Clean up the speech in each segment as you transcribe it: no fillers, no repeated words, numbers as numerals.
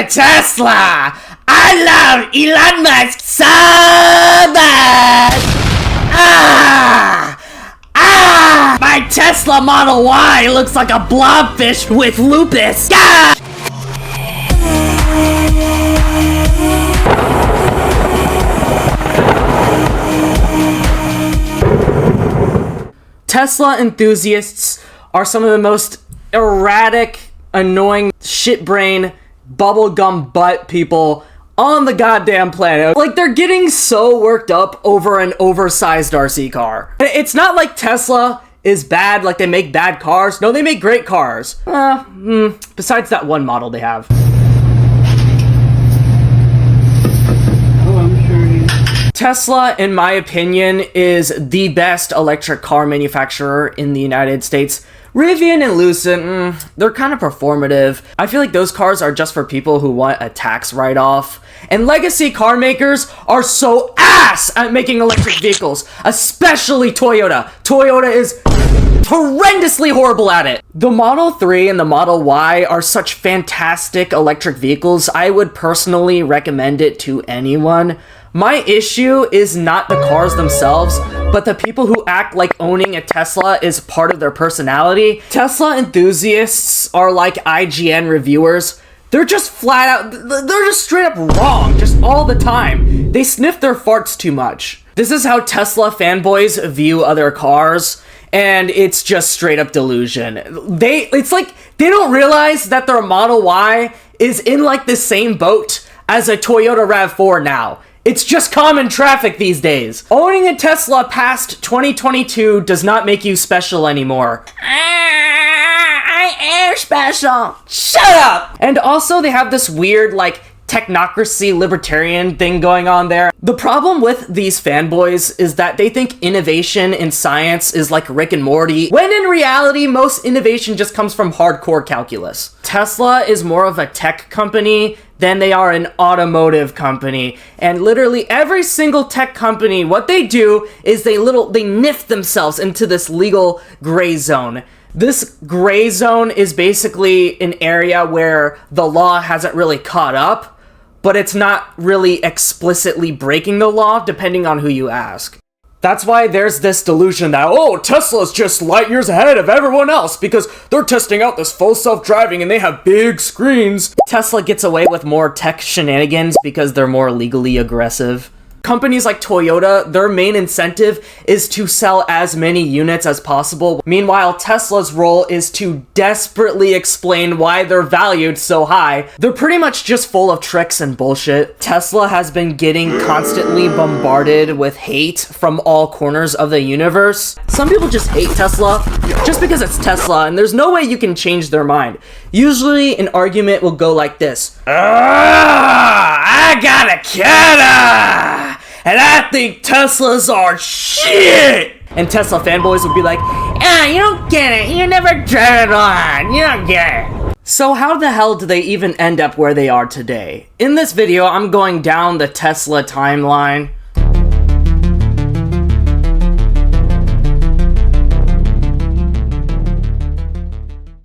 Tesla! I love Elon Musk so much! My Tesla Model Y looks like a blobfish with lupus! Tesla enthusiasts are some of the most erratic, annoying, shitbrain, bubblegum butt people on the goddamn planet. Like, they're getting so worked up over an oversized RC car. It's not like Tesla is bad, like they make bad cars. No, they make great cars. Besides that one model they have. Tesla, in my opinion, is the best electric car manufacturer in the United States. Rivian and Lucid, they're kind of performative. I feel like those cars are just for people who want a tax write-off. And legacy car makers are so ass at making electric vehicles, especially Toyota. Toyota is horrendously horrible at it. The Model 3 and the Model Y are such fantastic electric vehicles. I would personally recommend it to anyone. My issue is not the cars themselves, but the people who act like owning a Tesla is part of their personality. Tesla enthusiasts are like IGN reviewers. They're just flat out, they're just straight up wrong, just all the time. They sniff their farts too much. This is how Tesla fanboys view other cars, and it's just straight up delusion. It's like they don't realize that their Model Y is in like the same boat as a Toyota RAV4 now. It's just common traffic these days. Owning a Tesla past 2022 does not make you special anymore. I am special. Shut up! And also they have this weird, like, technocracy libertarian thing going on there. The problem with these fanboys is that they think innovation in science is like Rick and Morty, when in reality, most innovation just comes from hardcore calculus. Tesla is more of a tech company than they are an automotive company. And literally every single tech company, what they do is they niff themselves into this legal gray zone. This gray zone is basically an area where the law hasn't really caught up, but it's not really explicitly breaking the law, depending on who you ask. That's why there's this delusion that, oh, Tesla's just light years ahead of everyone else because they're testing out this full self-driving and they have big screens. Tesla gets away with more tech shenanigans because they're more legally aggressive. Companies like Toyota, their main incentive is to sell as many units as possible. Meanwhile, Tesla's role is to desperately explain why they're valued so high. They're pretty much just full of tricks and bullshit. Tesla has been getting constantly bombarded with hate from all corners of the universe. Some people just hate Tesla just because it's Tesla, and there's no way you can change their mind. Usually, an argument will go like this. I got a Kata! And I think Teslas are shit! And Tesla fanboys would be like, you don't get it, you never drive it on, you don't get it. So how the hell do they even end up where they are today? In this video, I'm going down the Tesla timeline.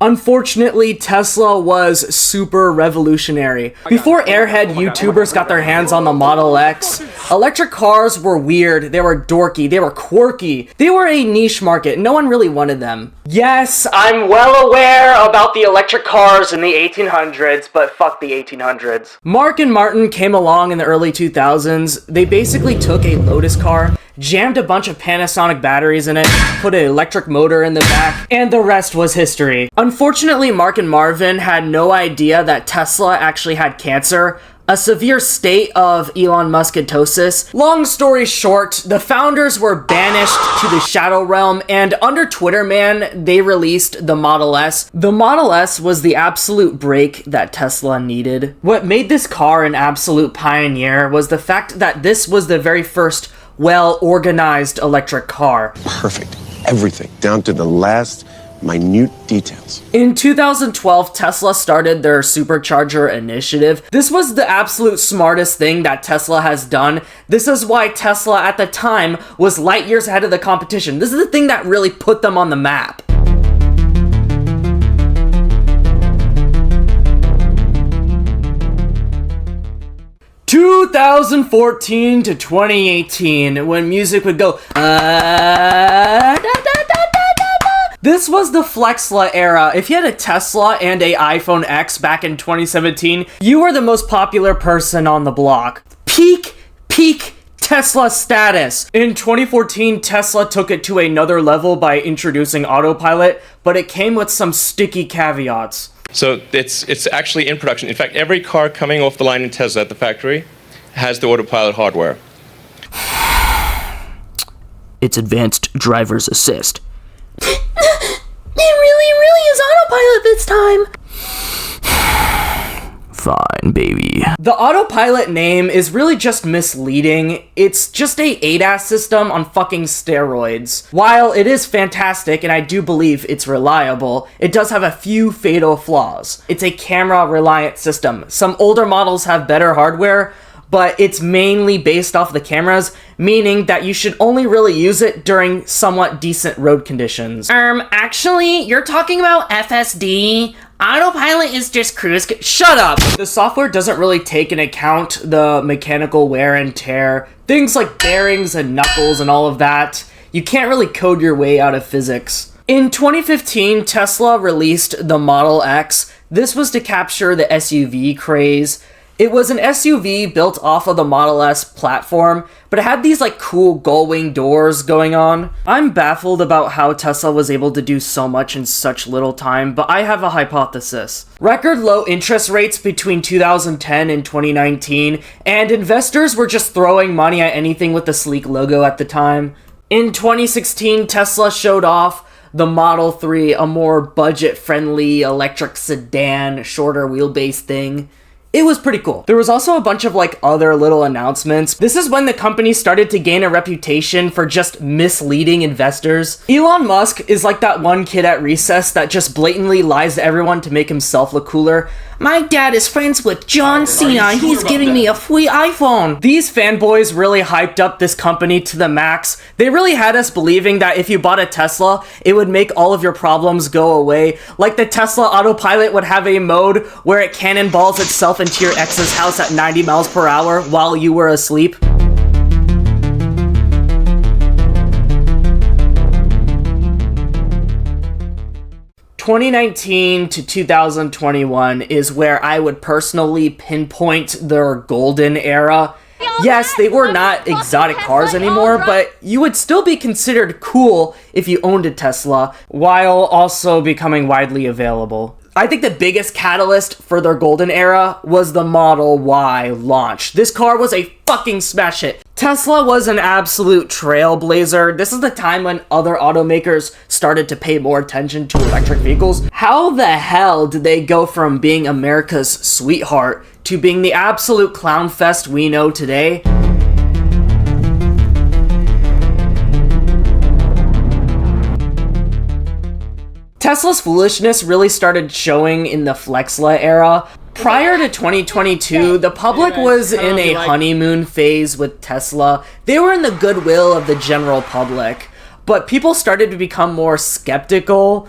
Unfortunately, Tesla was super revolutionary. Before airhead YouTubers got their hands on the Model X, electric cars were weird, they were dorky, they were quirky. They were a niche market, no one really wanted them. Yes, I'm well aware about the electric cars in the 1800s, but fuck the 1800s. Mark and Martin came along in the early 2000s. They basically took a Lotus car, jammed a bunch of Panasonic batteries in it, put an electric motor in the back, and the rest was history. Unfortunately, Mark and Marvin had no idea that Tesla actually had cancer, a severe state of Elon Muskitosis. Long story short, the founders were banished to the Shadow Realm, and under Twitter Man, they released the Model S. The Model S was the absolute break that Tesla needed. What made this car an absolute pioneer was the fact that this was the very first well-organized electric car. Perfect. Everything, down to the last minute details. In 2012, Tesla started their supercharger initiative. This was the absolute smartest thing that Tesla has done. This is why Tesla at the time was light years ahead of the competition. This is the thing that really put them on the map. 2014 to 2018, when music would go, This was the FlexLA era. If you had a Tesla and a iPhone X back in 2017, you were the most popular person on the block. Peak Tesla status. In 2014, Tesla took it to another level by introducing autopilot, but it came with some sticky caveats. So it's actually in production. In fact, every car coming off the line in Tesla at the factory has the autopilot hardware. It's advanced driver's assist. It really is autopilot this time. Fine, baby. The autopilot name is really just misleading. It's just a ADAS system on fucking steroids. While it is fantastic, and I do believe it's reliable, it does have a few fatal flaws. It's a camera-reliant system. Some older models have better hardware, but it's mainly based off the cameras, meaning that you should only really use it during somewhat decent road conditions. Actually, you're talking about FSD? Autopilot is just cruise. Shut up! The software doesn't really take into account the mechanical wear and tear, things like bearings and knuckles and all of that. You can't really code your way out of physics. In 2015, Tesla released the Model X. This was to capture the SUV craze. It was an SUV built off of the Model S platform, but it had these like cool gull-wing doors going on. I'm baffled about how Tesla was able to do so much in such little time, but I have a hypothesis. Record low interest rates between 2010 and 2019, and investors were just throwing money at anything with the sleek logo at the time. In 2016, Tesla showed off the Model 3, a more budget-friendly electric sedan, shorter wheelbase thing. It was pretty cool. There was also a bunch of like other little announcements. This is when the company started to gain a reputation for just misleading investors. Elon Musk is like that one kid at recess that just blatantly lies to everyone to make himself look cooler. My dad is friends with John Cena, he's giving me a free iPhone. These fanboys really hyped up this company to the max. They really had us believing that if you bought a Tesla, it would make all of your problems go away. Like the Tesla autopilot would have a mode where it cannonballs itself into your ex's house at 90 miles per hour while you were asleep. (2019 to 2021) is where I would personally pinpoint their golden era. Yes, they were not exotic cars anymore, but you would still be considered cool if you owned a Tesla, while also becoming widely available. I think the biggest catalyst for their golden era was the Model Y launch. This car was a fucking smash hit. Tesla was an absolute trailblazer. This is the time when other automakers started to pay more attention to electric vehicles. How the hell did they go from being America's sweetheart to being the absolute clown fest we know today? Tesla's foolishness really started showing in the FlexLA era. Prior to 2022, the public was in a honeymoon phase with Tesla. They were in the goodwill of the general public, but people started to become more skeptical.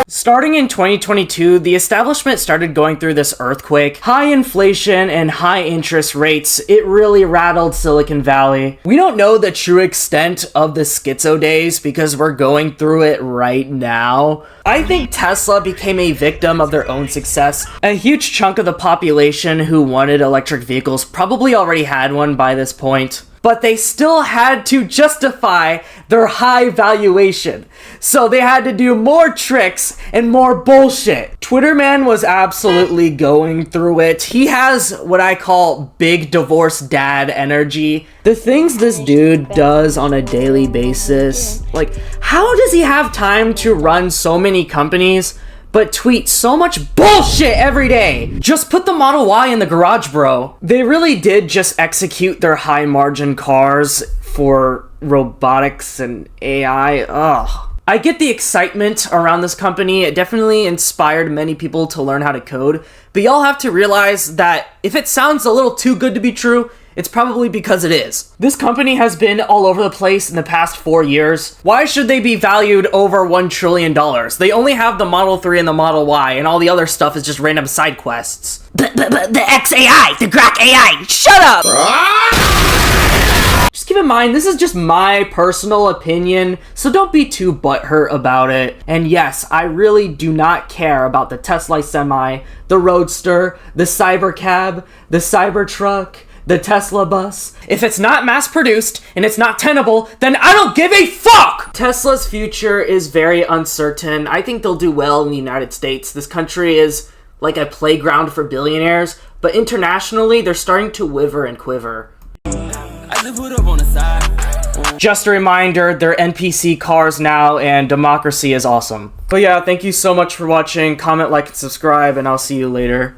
Starting in 2022, the establishment started going through this earthquake. High inflation and high interest rates, it really rattled Silicon Valley. We don't know the true extent of the schizo days because we're going through it right now. I think Tesla became a victim of their own success. A huge chunk of the population who wanted electric vehicles probably already had one by this point, but they still had to justify their high valuation. So they had to do more tricks and more bullshit. Twitterman was absolutely going through it. He has what I call big divorce dad energy. The things this dude does on a daily basis, like, how does he have time to run so many companies but tweet so much bullshit every day? Just put the Model Y in the garage, bro. They really did just execute their high margin cars for robotics and AI. Ugh. I get the excitement around this company. It definitely inspired many people to learn how to code, but y'all have to realize that if it sounds a little too good to be true, It's probably because it is. This company has been all over the place in the past 4 years. Why should they be valued over $1 trillion? They only have the Model 3 and the Model Y, and all the other stuff is just random side quests. But the XAI, the Grok AI, shut up! Just keep in mind, this is just my personal opinion, so don't be too butthurt about it. And yes, I really do not care about the Tesla Semi, the Roadster, the Cybercab, the Cybertruck, the Tesla bus. If it's not mass-produced and it's not tenable, then I don't give a fuck! Tesla's future is very uncertain. I think they'll do well in the United States. This country is like a playground for billionaires, but internationally, they're starting to wiver and quiver. Just a reminder, they're NPC cars now, and democracy is awesome. But yeah, thank you so much for watching. Comment, like, and subscribe, and I'll see you later.